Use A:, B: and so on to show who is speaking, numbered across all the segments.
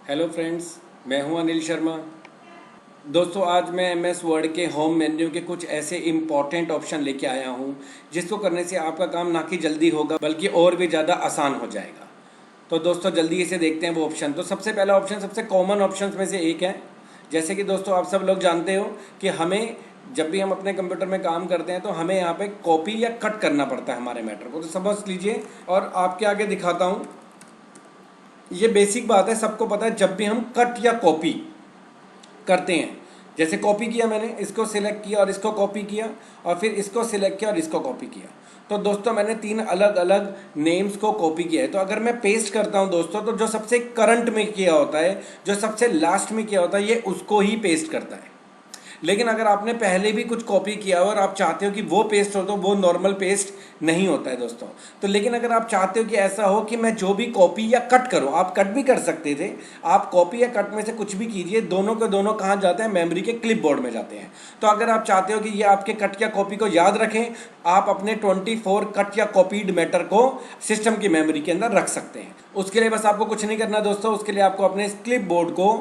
A: Hello friends, मैं हूं अनिल शर्मा। दोस्तों, आज मैं एमएस वर्ड के होम मेन्यू के कुछ ऐसे इम्पॉर्टेंट ऑप्शन लेके आया हूं जिसको करने से आपका काम ना कि जल्दी होगा बल्कि और भी ज़्यादा आसान हो जाएगा। तो दोस्तों जल्दी से देखते हैं वो ऑप्शन। तो सबसे पहला ऑप्शन सबसे कॉमन ऑप्शन में से एक है। जैसे कि दोस्तों आप सब लोग जानते हो कि हमें जब भी हम अपने कंप्यूटर में काम करते हैं तो हमें यहाँ पे कॉपी या कट करना पड़ता है हमारे मैटर को। तो समझ लीजिए और आपके आगे दिखाता हूँ। ये बेसिक बात है, सबको पता है। जब भी हम कट या कॉपी करते हैं, जैसे कॉपी किया मैंने, इसको सिलेक्ट किया और इसको कॉपी किया और फिर इसको सिलेक्ट किया और इसको कॉपी किया, तो दोस्तों मैंने 3 अलग अलग नेम्स को कॉपी किया है। तो अगर मैं पेस्ट करता हूं दोस्तों, तो जो सबसे करंट में किया होता है, जो सबसे लास्ट में किया होता है, ये उसको ही पेस्ट करता है। लेकिन अगर आपने पहले भी कुछ कॉपी किया हो और आप चाहते हो कि वो पेस्ट हो, तो वो नॉर्मल पेस्ट नहीं होता है दोस्तों। तो लेकिन अगर आप चाहते हो कि ऐसा हो कि मैं जो भी कॉपी या कट करूं, आप कट भी कर सकते थे, आप कॉपी या कट में से कुछ भी कीजिए, दोनों के दोनों कहाँ जाते हैं? मेमोरी के क्लिपबोर्ड में जाते हैं। तो अगर आप चाहते हो कि ये आपके कट या कॉपी को याद रखें, आप अपने 24 कट या कॉपीड मैटर को सिस्टम की मेमोरी के अंदर रख सकते हैं। उसके लिए बस आपको कुछ नहीं करना दोस्तों, उसके लिए आपको अपने क्लिपबोर्ड को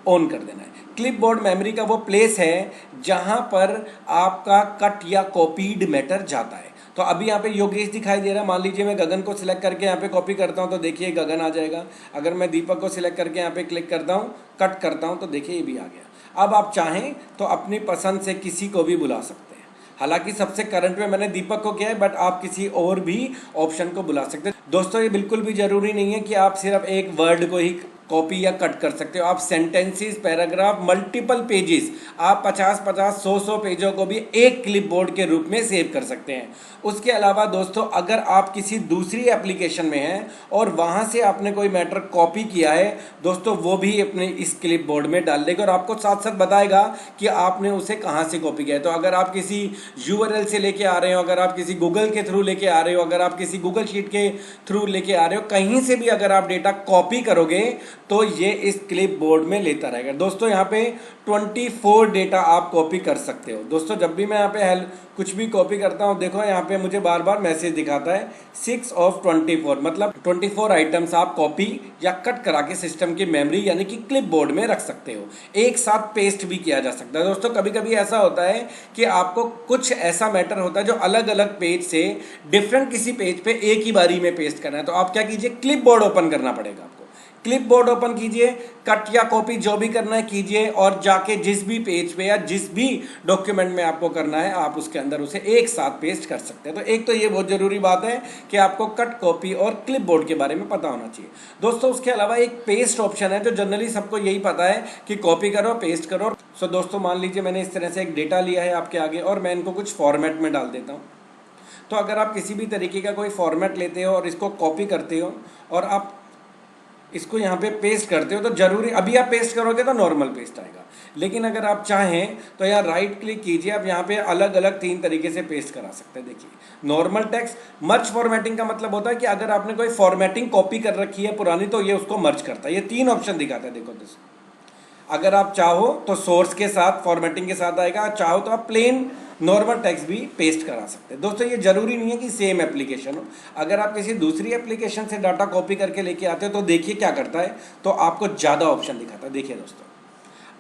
A: ऑन कर देना है। क्लिपबोर्ड मेमोरी का वो प्लेस है जहां पर आपका कट या कॉपीड मैटर जाता है। तो अभी यहाँ पे योगेश दिखाई दे रहा है। मान लीजिए मैं गगन को सिलेक्ट करके यहाँ पे कॉपी करता हूँ, तो देखिए गगन आ जाएगा। अगर मैं दीपक को सिलेक्ट करके यहाँ पे क्लिक करता हूँ, कट करता हूँ, तो देखिए ये भी आ गया। अब आप चाहें तो अपनी पसंद से किसी को भी बुला सकते हैं। हालांकि सबसे करंट में मैंने दीपक को किया है, बट आप किसी और भी ऑप्शन को बुला सकते हैं। दोस्तों ये बिल्कुल भी जरूरी नहीं है कि आप सिर्फ एक वर्ड को ही कॉपी या कट कर सकते हो। आप सेंटेंसेस, पैराग्राफ, मल्टीपल पेजेस, आप 50-50, 100-100 पेजों को भी एक क्लिपबोर्ड के रूप में सेव कर सकते हैं। उसके अलावा दोस्तों, अगर आप किसी दूसरी एप्लीकेशन में हैं और वहां से आपने कोई मैटर कॉपी किया है दोस्तों, वो भी अपने इस क्लिपबोर्ड में डाल देगा और आपको साथ साथ बताएगा कि आपने उसे कहां से कॉपी किया है। तो अगर आप किसी यूआरएल से लेके आ रहे हो, अगर आप किसी गूगल के थ्रू लेके आ रहे हो, अगर आप किसी गूगल शीट के थ्रू लेके आ रहे हो, कहीं से भी अगर आप डेटा कॉपी करोगे तो ये इस क्लिपबोर्ड में लेता रहेगा। दोस्तों यहाँ पे 24 डेटा आप कॉपी कर सकते हो। दोस्तों जब भी मैं यहाँ पे कुछ भी कॉपी करता हूँ, देखो यहाँ पे मुझे बार बार मैसेज दिखाता है 6 of 24, मतलब 24 आइटम्स आप कॉपी या कट करा के सिस्टम की मेमोरी यानी कि क्लिपबोर्ड में रख सकते हो। एक साथ पेस्ट भी किया जा सकता है। दोस्तों कभी कभी ऐसा होता है कि आपको कुछ ऐसा मैटर होता है जो अलग अलग पेज से डिफरेंट किसी पेज पे एक ही बारी में पेस्ट करना है, तो आप क्या कीजिए, क्लिपबोर्ड ओपन करना पड़ेगा आपको। क्लिपबोर्ड ओपन कीजिए, कट या कॉपी जो भी करना है कीजिए और जाके जिस भी पेज पे या जिस भी डॉक्यूमेंट में आपको करना है, आप उसके अंदर उसे एक साथ पेस्ट कर सकते हैं। तो एक तो ये बहुत जरूरी बात है कि आपको कट, कॉपी और क्लिपबोर्ड के बारे में पता होना चाहिए। दोस्तों उसके अलावा एक पेस्ट ऑप्शन है जो जनरली सबको यही पता है कि कॉपी करो, पेस्ट करो। सो दोस्तों मान लीजिए मैंने इस तरह से एक डेटा लिया है आपके आगे और मैं इनको कुछ फॉर्मेट में डाल देता हूँ। तो अगर आप किसी भी तरीके का कोई फॉर्मेट लेते हो और इसको कॉपी करते हो और आप इसको यहाँ पे पेस्ट करते हो, तो जरूरी अभी आप पेस्ट करोगे तो नॉर्मल पेस्ट आएगा। लेकिन अगर आप चाहें तो यहाँ राइट क्लिक कीजिए, आप यहाँ पे अलग अलग 3 तरीके से पेस्ट करा सकते हैं। देखिए नॉर्मल टेक्स्ट, मर्ज फॉर्मेटिंग का मतलब होता है कि अगर आपने कोई फॉर्मेटिंग कॉपी कर रखी है पुरानी, तो ये उसको मर्ज करता है। ये 3 ऑप्शन दिखाता है। देखो दोस्तों, अगर आप चाहो तो सोर्स के साथ, फॉर्मेटिंग के साथ आएगा, चाहो तो आप प्लेन नॉर्मल टेक्स्ट भी पेस्ट करा सकते हैं। दोस्तों ये जरूरी नहीं है कि सेम एप्लीकेशन हो। अगर आप किसी दूसरी एप्लीकेशन से डाटा कॉपी करके लेके आते हो तो देखिए क्या करता है, तो आपको ज़्यादा ऑप्शन दिखाता है। देखिए दोस्तों,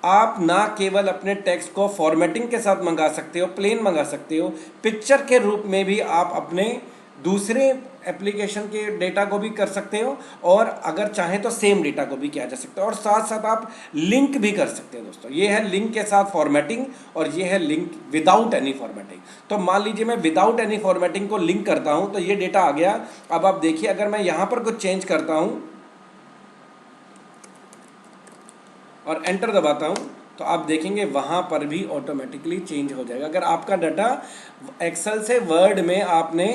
A: आप ना केवल अपने टेक्स्ट को फॉर्मेटिंग के साथ मंगा सकते हो, प्लेन मंगा सकते हो, पिक्चर के रूप में भी आप अपने दूसरे एप्लीकेशन के डेटा को भी कर सकते हो और अगर चाहें तो सेम डेटा को भी किया जा सकता है और साथ साथ आप लिंक भी कर सकते हो। दोस्तों ये है लिंक के साथ फॉर्मेटिंग और ये है लिंक विदाउट एनी फॉर्मेटिंग। तो मान लीजिए मैं विदाउट एनी फॉर्मेटिंग को लिंक करता हूं, तो ये डेटा आ गया। अब आप देखिए, अगर मैं यहां पर कुछ चेंज करता हूं और एंटर दबाता हूं, तो आप देखेंगे वहां पर भी ऑटोमेटिकली चेंज हो जाएगा। अगर आपका डाटा एक्सेल से वर्ड में आपने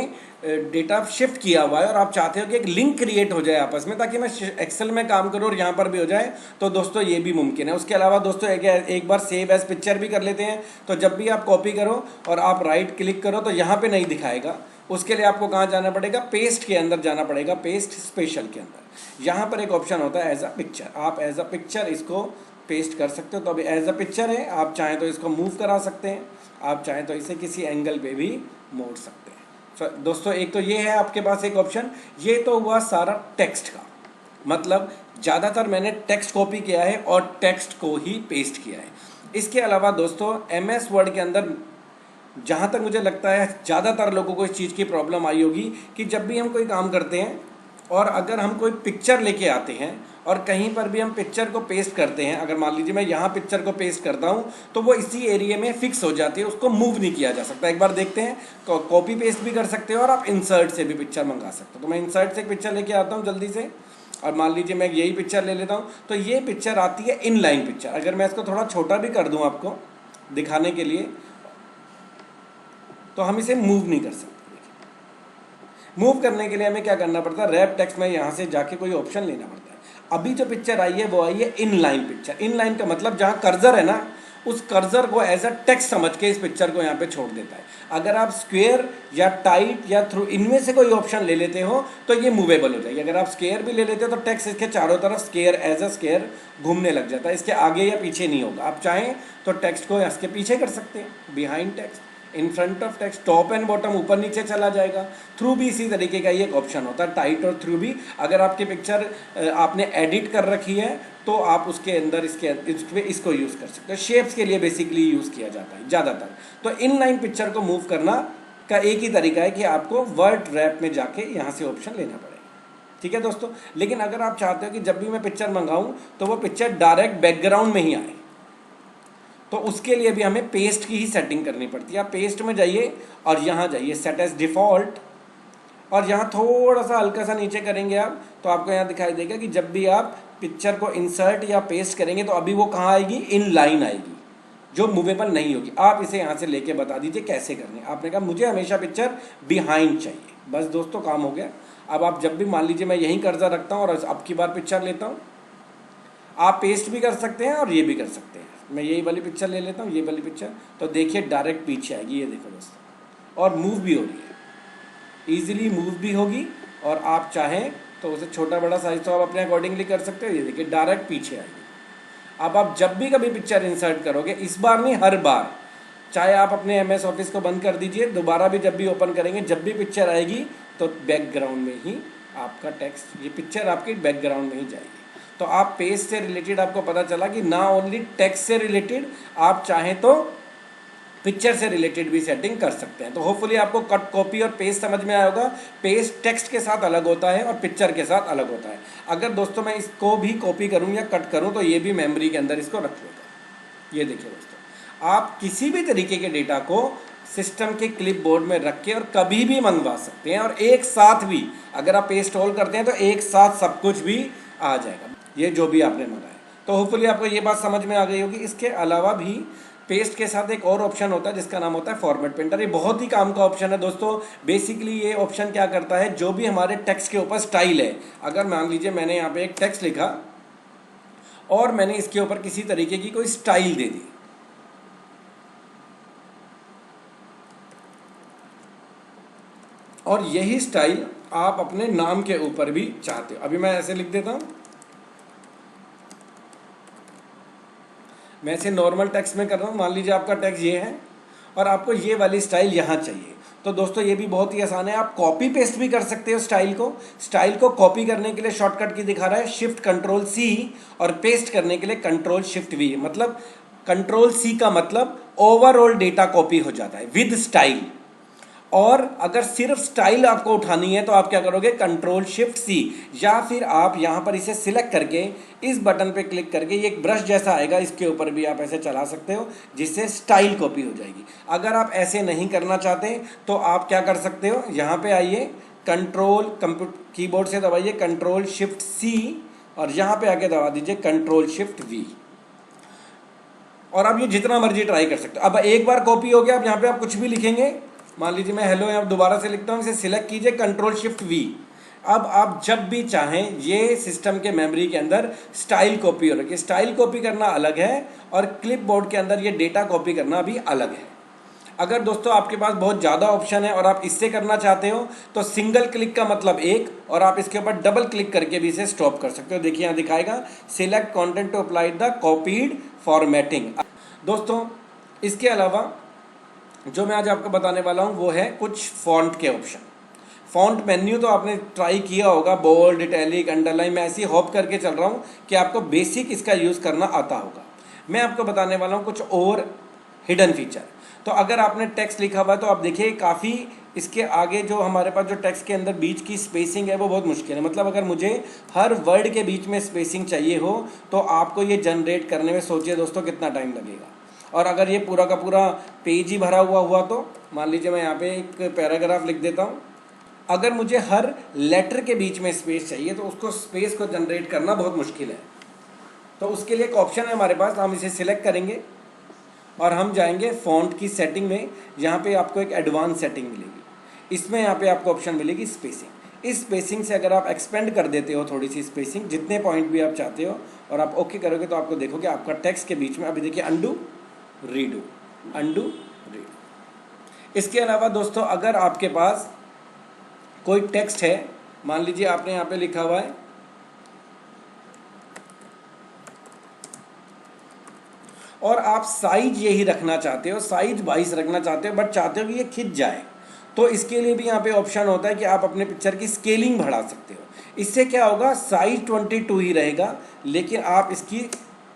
A: डेटा शिफ्ट किया हुआ है और आप चाहते हो कि एक लिंक क्रिएट हो जाए आपस में, ताकि मैं एक्सेल में काम करूं और यहां पर भी हो जाए, तो दोस्तों ये भी मुमकिन है। उसके अलावा दोस्तों एक बार सेव एज पिक्चर भी कर लेते हैं। तो जब भी आप कॉपी करो और आप राइट क्लिक करो तो यहां पे नहीं दिखाएगा। उसके लिए आपको कहां जाना पड़ेगा, पेस्ट के अंदर जाना पड़ेगा, पेस्ट स्पेशल के अंदर। यहां पर एक ऑप्शन होता है एज अ पिक्चर, आप एज अ पिक्चर इसको पेस्ट कर सकते हो। तो अभी एज अ पिक्चर है, आप चाहें तो इसको मूव करा सकते हैं, आप चाहें तो इसे किसी एंगल पे भी मोड़ सकते हैं। तो दोस्तों एक तो ये है आपके पास एक ऑप्शन। ये तो हुआ सारा टेक्स्ट का, मतलब ज़्यादातर मैंने टेक्स्ट कॉपी किया है और टेक्स्ट को ही पेस्ट किया है। इसके अलावा दोस्तों MS वर्ड के अंदर जहाँ तक मुझे लगता है ज़्यादातर लोगों को इस चीज़ की प्रॉब्लम आई होगी कि जब भी हम कोई काम करते हैं और अगर हम कोई पिक्चर लेके आते हैं और कहीं पर भी हम पिक्चर को पेस्ट करते हैं, अगर मान लीजिए मैं यहाँ पिक्चर को पेस्ट करता हूँ तो वो इसी एरिया में फिक्स हो जाती है, उसको मूव नहीं किया जा सकता। एक बार देखते हैं, कॉपी पेस्ट भी कर सकते हो और आप इंसर्ट से भी पिक्चर मंगा सकते हो। तो मैं इंसर्ट से एक पिक्चर लेके आता हूँ जल्दी से, और मान लीजिए मैं यही पिक्चर ले लेता हूँ। तो ये पिक्चर आती है इनलाइन पिक्चर। अगर मैं इसको थोड़ा छोटा भी कर दूँ आपको दिखाने के लिए, तो हम इसे मूव नहीं कर सकते। मूव करने के लिए हमें क्या करना पड़ता है, रैप टेक्स्ट में यहाँ से जाके कोई ऑप्शन लेना पड़ता है। अभी जो पिक्चर आई है वो आई है इनलाइन पिक्चर। इनलाइन का मतलब जहाँ कर्सर है ना, उस कर्सर को एज अ टेक्स्ट समझ के इस पिक्चर को यहाँ पे छोड़ देता है। अगर आप स्क्वायर या टाइट या थ्रू इनमें से कोई ऑप्शन ले लेते हो तो ये मूवेबल हो जाएगी। अगर आप स्क्वायर भी ले लेते हो तो टेक्स्ट इसके चारों तरफ स्क्वायर एज अ स्क्वायर घूमने लग जाता है, इसके आगे या पीछे नहीं होगा। आप चाहें तो टेक्स्ट को इसके पीछे कर सकते हैं, behind text, in front of text, top and bottom, ऊपर नीचे चला जाएगा। थ्रू भी इसी तरीके का ही एक ऑप्शन होता है, टाइट और थ्रू भी। अगर आपकी पिक्चर आपने एडिट कर रखी है तो आप उसके अंदर इसको यूज़ कर सकते हो। शेप्स के लिए बेसिकली यूज़ किया जाता है ज़्यादातर। तो इनलाइन पिक्चर को मूव करना का एक ही तरीका है कि आपको वर्ड रैप में जाके यहाँ से ऑप्शन लेना पड़ेगा। ठीक है दोस्तों। लेकिन अगर आप चाहते हो कि जब भी मैं पिक्चर मंगाऊँ तो वो पिक्चर डायरेक्ट बैकग्राउंड में ही आए, तो उसके लिए भी हमें पेस्ट की ही सेटिंग करनी पड़ती है। आप पेस्ट में जाइए और यहाँ जाइए सेट एज डिफ़ॉल्ट, और यहाँ थोड़ा सा हल्का सा नीचे करेंगे आप तो आपको यहाँ दिखाई देगा कि जब भी आप पिक्चर को इंसर्ट या पेस्ट करेंगे तो अभी वो कहाँ आएगी, इन लाइन आएगी, जो मूवेबल नहीं होगी। आप इसे यहाँ से लेके बता दीजिए कैसे करनी है। आपने कहा मुझे हमेशा पिक्चर बिहाइंड चाहिए, बस दोस्तों काम हो गया। अब आप जब भी मान लीजिए मैं यहीं कर्सर रखता हूँ और अब की बार पिक्चर लेता हूँ, आप पेस्ट भी कर सकते हैं और ये भी कर सकते हैं। मैं यही वाली पिक्चर ले लेता हूँ, ये वाली पिक्चर, तो देखिए डायरेक्ट पीछे आएगी, ये देखो दोस्तों, और मूव भी हो रही है, ईजिली मूव भी होगी। और आप चाहें तो उसे छोटा बड़ा साइज तो आप अपने अकॉर्डिंगली कर सकते हो। ये देखिए डायरेक्ट पीछे आएगी। अब आप जब भी कभी पिक्चर इंसर्ट करोगे, इस बार नहीं हर बार, चाहे आप अपने MS ऑफिस को बंद कर दीजिए, दोबारा भी जब भी ओपन करेंगे, जब भी पिक्चर आएगी तो बैकग्राउंड में ही आपका टेक्स्ट, ये पिक्चर आपकी बैकग्राउंड में ही जाएगी। तो आप पेज से रिलेटेड, आपको पता चला कि ना ओनली टेक्स्ट से रिलेटेड, आप चाहें तो पिक्चर से रिलेटेड भी सेटिंग कर सकते हैं। तो होपफुली आपको कट, कॉपी और पेस्ट समझ में आया होगा। पेस्ट टेक्स्ट के साथ अलग होता है और पिक्चर के साथ अलग होता है। अगर दोस्तों मैं इसको भी कॉपी करूँ या कट करूँ तो ये भी मेमोरी के अंदर इसको रख लेगा। ये देखिए दोस्तों, आप किसी भी तरीके के डेटा को सिस्टम के क्लिपबोर्ड में रख के और कभी भी मंगवा सकते हैं, और एक साथ भी अगर आप पेस्ट ऑल करते हैं तो एक साथ सब कुछ भी आ जाएगा, ये जो भी आपने मंगाया। तो होपफुली आपको ये बात समझ में आ गई होगी। इसके अलावा भी पेस्ट के साथ एक और ऑप्शन होता है जिसका नाम होता है फॉर्मेट पेंटर। ये बहुत ही काम का ऑप्शन है दोस्तों। बेसिकली ये ऑप्शन क्या करता है, जो भी हमारे टेक्स्ट के ऊपर स्टाइल है, अगर मान लीजिए मैंने यहाँ पे एक टेक्स्ट लिखा और मैंने इसके ऊपर किसी तरीके की कोई स्टाइल दे दी, और यही स्टाइल आप अपने नाम के ऊपर भी चाहते हो। अभी मैं ऐसे लिख देता हूँ, मैं ऐसे नॉर्मल टेक्स्ट में कर रहा हूँ। मान लीजिए आपका टेक्स्ट ये है और आपको ये वाली स्टाइल यहाँ चाहिए, तो दोस्तों ये भी बहुत ही आसान है। आप कॉपी पेस्ट भी कर सकते हो स्टाइल को। स्टाइल को कॉपी करने के लिए शॉर्टकट की दिखा रहा है, Shift Ctrl C, और पेस्ट करने के लिए Ctrl Shift V। मतलब Ctrl C का मतलब ओवरऑल डेटा कॉपी हो जाता है विद स्टाइल। और अगर सिर्फ स्टाइल आपको उठानी है तो आप क्या करोगे, Ctrl Shift C, या फिर आप यहाँ पर इसे सिलेक्ट करके इस बटन पे क्लिक करके ये एक ब्रश जैसा आएगा, इसके ऊपर भी आप ऐसे चला सकते हो जिससे स्टाइल कॉपी हो जाएगी। अगर आप ऐसे नहीं करना चाहते तो आप क्या कर सकते हो, यहाँ पे आइए, कंट्रोल कीबोर्ड से दबाइए Ctrl Shift C और यहाँ पे आके दबा दीजिए Ctrl Shift V, और आप ये जितना मर्जी ट्राई कर सकते हो। अब एक बार कॉपी हो गया, अब यहाँ पे आप कुछ भी लिखेंगे, मान लीजिए मैं हेलो यहाँ दोबारा से लिखता हूँ, इसे सिलेक्ट कीजिए Ctrl Shift V। अब आप जब भी चाहें, ये सिस्टम के मेमोरी के अंदर स्टाइल कॉपी हो रखी है। स्टाइल कॉपी करना अलग है और क्लिपबोर्ड के अंदर ये डेटा कॉपी करना भी अलग है। अगर दोस्तों आपके पास बहुत ज़्यादा ऑप्शन है और आप इससे करना चाहते हो तो सिंगल क्लिक का मतलब एक, और आप इसके ऊपर डबल क्लिक करके भी इसे स्टॉप कर सकते हो। देखिए यहाँ दिखाएगा select content to apply the copied formatting. दोस्तों इसके अलावा जो मैं आज आपको बताने वाला हूँ वो है कुछ फॉन्ट के ऑप्शन। फ़ॉन्ट मेन्यू तो आपने ट्राई किया होगा, बोल्ड, इटैलिक, अंडरलाइन। मैं ऐसे ही होप करके चल रहा हूँ कि आपको बेसिक इसका यूज़ करना आता होगा। मैं आपको बताने वाला हूँ कुछ और हिडन फीचर। तो अगर आपने टेक्स्ट लिखा हुआ है तो आप देखिए काफ़ी इसके आगे जो हमारे पास जो टेक्स्ट के अंदर बीच की स्पेसिंग है वो बहुत मुश्किल है। मतलब अगर मुझे हर वर्ड के बीच में स्पेसिंग चाहिए हो तो आपको ये जनरेट करने में सोचिए दोस्तों कितना टाइम लगेगा। और अगर ये पूरा का पूरा पेज ही भरा हुआ तो मान लीजिए मैं यहाँ पे एक पैराग्राफ लिख देता हूँ। अगर मुझे हर लेटर के बीच में स्पेस चाहिए तो उसको स्पेस को जनरेट करना बहुत मुश्किल है। तो उसके लिए एक ऑप्शन है हमारे पास, हम इसे सिलेक्ट करेंगे और हम जाएंगे फ़ॉन्ट की सेटिंग में। यहाँ पे आपको एक एडवांस सेटिंग मिलेगी, इसमें यहाँ पे आपको ऑप्शन मिलेगी स्पेसिंग। इस स्पेसिंग से अगर आप एक्सपेंड कर देते हो थोड़ी सी स्पेसिंग, जितने पॉइंट भी आप चाहते हो, और आप ओके करोगे तो आपको देखोगे आपका टेक्स्ट के बीच में, अभी देखिए अंडू रीडू, अंडू रीडू। इसके अलावा दोस्तों अगर आपके पास कोई टेक्स्ट है, मान लीजिए आपने यहाँ पे लिखा हुआ है और आप साइज यही रखना चाहते हो, साइज 22 रखना चाहते हो, बट चाहते हो कि ये खिंच जाए, तो इसके लिए भी यहाँ पे ऑप्शन होता है कि आप अपने पिक्चर की स्केलिंग बढ़ा सकते हो। इससे क्या होगा, साइज 22 ही रहेगा लेकिन आप इसकी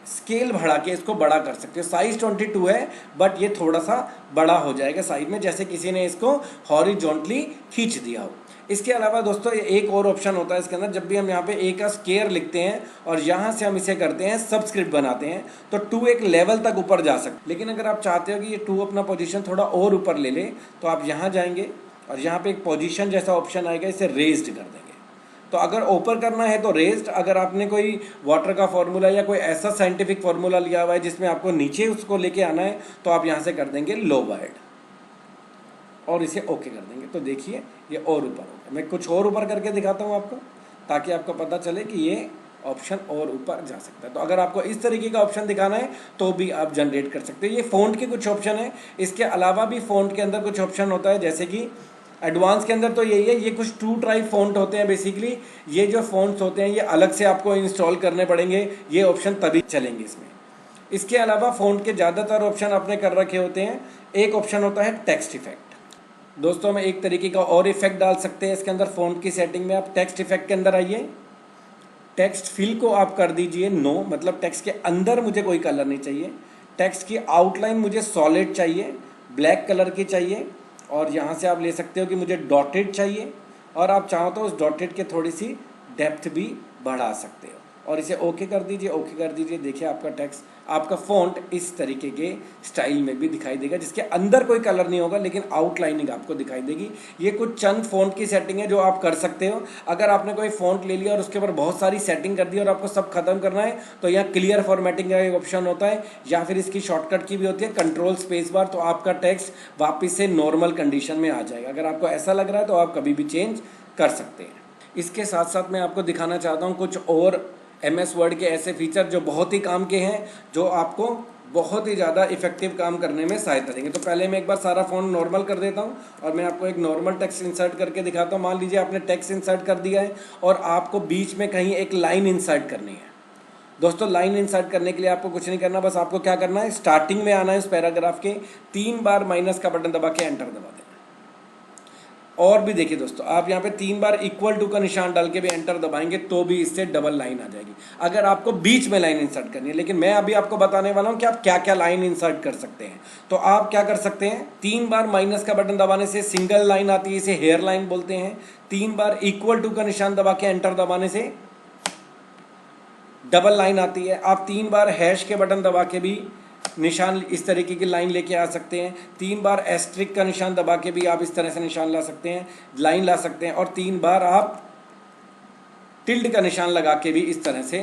A: स्केल बढ़ा के इसको बड़ा कर सकते हो। साइज 22 है बट ये थोड़ा सा बड़ा हो जाएगा साइज में, जैसे किसी ने इसको हॉरिजॉन्टली खींच दिया हो। इसके अलावा दोस्तों एक और ऑप्शन होता है इसके अंदर, जब भी हम यहाँ पे ए का स्केयर लिखते हैं और यहाँ से हम इसे करते हैं सबस्क्रिप्ट बनाते हैं तो 2 एक लेवल तक ऊपर जा सकते। लेकिन अगर आप चाहते हो कि ये 2 अपना पोजीशन थोड़ा और ऊपर ले ले तो आप यहाँ जाएंगे और यहाँ पे एक पोजीशन जैसा ऑप्शन आएगा, इसे रेज्ड कर देंगे। तो अगर ऊपर करना है तो रेज्ड, अगर आपने कोई वाटर का फॉर्मूला या कोई ऐसा साइंटिफिक फॉर्मूला लिया हुआ है जिसमें आपको नीचे उसको लेके आना है तो आप यहाँ से कर देंगे लोवर्ड और इसे ओके कर देंगे। तो देखिए ये और ऊपर होगा। मैं कुछ और ऊपर करके दिखाता हूँ आपको ताकि आपको पता चले कि ये ऑप्शन और ऊपर जा सकता है। तो अगर आपको इस तरीके का ऑप्शन दिखाना है तो भी आप जनरेट कर सकते हो। ये फ़ॉन्ट के कुछ ऑप्शन है, इसके अलावा भी फ़ॉन्ट के अंदर कुछ ऑप्शन होता है, जैसे कि एडवांस के अंदर तो यही है, ये कुछ 2 टाइप फ़ॉन्ट होते हैं बेसिकली। ये जो फ़ॉन्ट्स होते हैं ये अलग से आपको इंस्टॉल करने पड़ेंगे, ये ऑप्शन तभी चलेंगे इसमें। इसके अलावा फ़ॉन्ट के ज़्यादातर ऑप्शन आपने कर रखे होते हैं। एक ऑप्शन होता है टेक्स्ट इफेक्ट। दोस्तों मैं एक तरीके का और इफेक्ट डाल सकते हैं इसके अंदर फ़ॉन्ट की सेटिंग में। आप टेक्स्ट इफेक्ट के अंदर आइए, टेक्स्ट फिल को आप कर दीजिए नो, मतलब टेक्स्ट के अंदर मुझे कोई कलर नहीं चाहिए। टेक्स्ट की आउटलाइन मुझे सॉलिड चाहिए, ब्लैक कलर की चाहिए, और यहाँ से आप ले सकते हो कि मुझे डॉटेड चाहिए, और आप चाहो तो उस डॉटेड के थोड़ी सी डेप्थ भी बढ़ा सकते हो और इसे ओके कर दीजिए, ओके कर दीजिए। देखिए आपका टेक्स्ट, आपका फ़ॉन्ट इस तरीके के स्टाइल में भी दिखाई देगा, जिसके अंदर कोई कलर नहीं होगा लेकिन आउटलाइनिंग आपको दिखाई देगी। ये कुछ चंद फ़ॉन्ट की सेटिंग है जो आप कर सकते हो। अगर आपने कोई फ़ॉन्ट ले लिया और उसके ऊपर बहुत सारी सेटिंग कर दी और आपको सब खत्म करना है तो यहाँ क्लियर फॉर्मेटिंग का एक ऑप्शन होता है, या फिर इसकी शॉर्टकट की भी होती है कंट्रोल स्पेस बार, तो आपका टेक्स्ट वापस से नॉर्मल कंडीशन में आ जाएगा। अगर आपको ऐसा लग रहा है तो आप कभी भी चेंज कर सकते हैं। इसके साथ साथ मैं आपको दिखाना चाहता हूँ कुछ और MS वर्ड के ऐसे फीचर जो बहुत ही काम के हैं, जो आपको बहुत ही ज़्यादा इफेक्टिव काम करने में सहायता देंगे। तो पहले मैं एक बार सारा फ़ॉन्ट नॉर्मल कर देता हूँ और मैं आपको एक नॉर्मल टेक्स्ट इंसर्ट करके दिखाता हूँ। मान लीजिए आपने टेक्स्ट इंसर्ट कर दिया है और आपको बीच में कहीं एक लाइन इंसर्ट करनी है। दोस्तों लाइन इंसर्ट करने के लिए आपको कुछ नहीं करना, बस आपको क्या करना है, स्टार्टिंग में आना है उस पैराग्राफ के, 3 बार माइनस का बटन दबा के एंटर दबा देना। और भी देखिए दोस्तों, आप यहाँ पे 3 बार इक्वल टू का निशान डाल के भी एंटर दबाएंगे तो भी इससे डबल लाइन आ जाएगी, अगर आपको बीच में लाइन इंसर्ट करनी है। लेकिन मैं अभी आपको बताने वाला हूँ कि आप क्या क्या लाइन इंसर्ट कर सकते हैं। तो आप क्या कर सकते हैं, 3 बार माइनस का बटन दबाने से सिंगल लाइन आती है, इसे हेयर लाइन बोलते हैं। 3 बार इक्वल टू का निशान दबा के एंटर दबाने से डबल लाइन आती है। आप 3 बार हैश के बटन दबा के भी निशान इस तरीके की लाइन लेके आ सकते हैं। 3 बार एस्ट्रिक का निशान दबा के भी आप इस तरह से निशान ला सकते हैं, लाइन ला सकते हैं। और 3 बार आप टिल्ड का निशान लगा के भी इस तरह से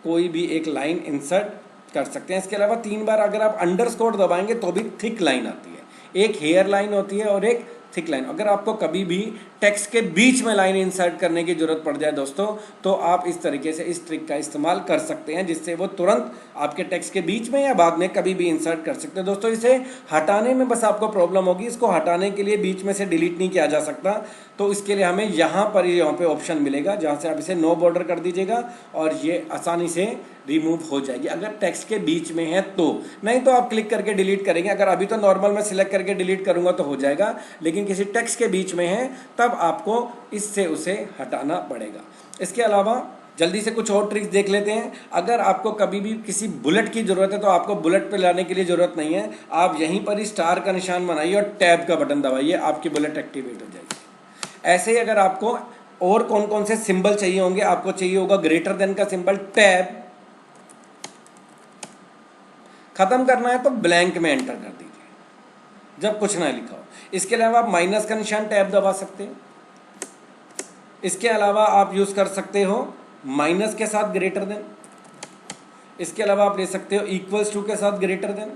A: कोई भी एक लाइन इंसर्ट कर सकते हैं। इसके अलावा 3 बार अगर आप अंडरस्कोर दबाएंगे तो भी थिक लाइन आती है। एक हेयर लाइन होती है और एक थिक लाइन। अगर आपको कभी भी टेक्स्ट के बीच में लाइन इंसर्ट करने की जरूरत पड़ जाए दोस्तों, तो आप इस तरीके से इस ट्रिक का इस्तेमाल कर सकते हैं, जिससे वो तुरंत आपके टेक्स्ट के बीच में या बाद में कभी भी इंसर्ट कर सकते हैं। दोस्तों इसे हटाने में बस आपको प्रॉब्लम होगी, इसको हटाने के लिए बीच में से डिलीट नहीं किया जा सकता। तो इसके लिए हमें यहाँ पर ऑप्शन मिलेगा जहाँ से आप इसे नो बॉर्डर कर दीजिएगा और ये आसानी से रिमूव हो जाएगी, अगर टेक्स्ट के बीच में है तो। नहीं तो आप क्लिक करके डिलीट करेंगे। अगर अभी तो नॉर्मल मैं सिलेक्ट करके डिलीट करूंगा तो हो जाएगा, लेकिन किसी टेक्स्ट के बीच में है तब आपको इससे उसे हटाना पड़ेगा। इसके अलावा जल्दी से कुछ और ट्रिक्स देख लेते हैं। अगर आपको कभी भी किसी बुलेट की ज़रूरत है तो आपको बुलेट पे लाने के लिए ज़रूरत नहीं है, आप यहीं पर ही स्टार का निशान बनाइए और टैब का बटन दबाइए, आपकी बुलेट एक्टिवेट हो जाएगी। ऐसे ही अगर आपको और कौन कौन से सिंबल चाहिए होंगे, आपको चाहिए होगा ग्रेटर देन का सिंबल, टैब। खत्म करना है तो ब्लैंक में एंटर कर दीजिए जब कुछ ना लिखा हो। इसके अलावा आप माइनस का निशान, टैब दबा सकते हैं। इसके अलावा आप यूज कर सकते हो माइनस के साथ ग्रेटर देन। इसके अलावा आप ले सकते हो इक्वल्स टू के साथ ग्रेटर देन।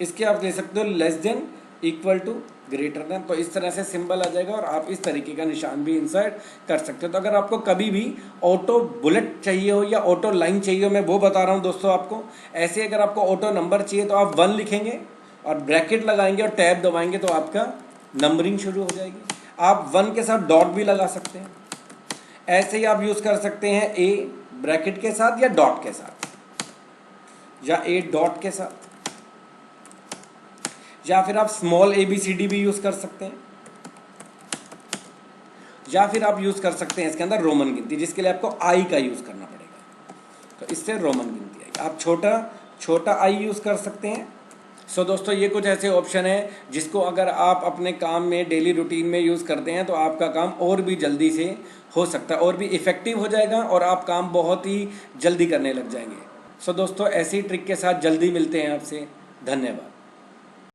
A: इसके आप ले सकते हो less than, equal to, greater than. तो इस तरह से सिंबल आ जाएगा और आप इस तरीके का निशान भी इंसर्ट कर सकते हो। तो अगर आपको कभी भी ऑटो बुलेट चाहिए हो या ऑटो लाइन चाहिए हो, मैं वो बता रहा हूँ दोस्तों आपको। ऐसे अगर आपको ऑटो नंबर चाहिए तो आप 1 लिखेंगे और ब्रैकेट लगाएंगे और टैब दबाएंगे तो आपका नंबरिंग शुरू हो जाएगी। आप 1 के साथ डॉट भी लगा सकते हैं। ऐसे ही आप यूज कर सकते हैं ए ब्रैकेट के साथ या डॉट के साथ, या ए डॉट के साथ, या फिर आप स्मॉल ABCD भी यूज कर सकते हैं, या फिर आप यूज कर सकते हैं इसके अंदर रोमन गिनती, जिसके लिए आपको आई का यूज करना पड़ेगा। तो इससे रोमन गिनती आएगी। आप छोटा आई यूज कर सकते हैं। सो दोस्तों, ये कुछ ऐसे ऑप्शन है जिसको अगर आप अपने काम में डेली रूटीन में यूज़ करते हैं तो आपका काम और भी जल्दी से हो सकता है, और भी इफ़ेक्टिव हो जाएगा और आप काम बहुत ही जल्दी करने लग जाएंगे। सो दोस्तों, ऐसी ट्रिक के साथ जल्दी मिलते हैं आपसे। धन्यवाद।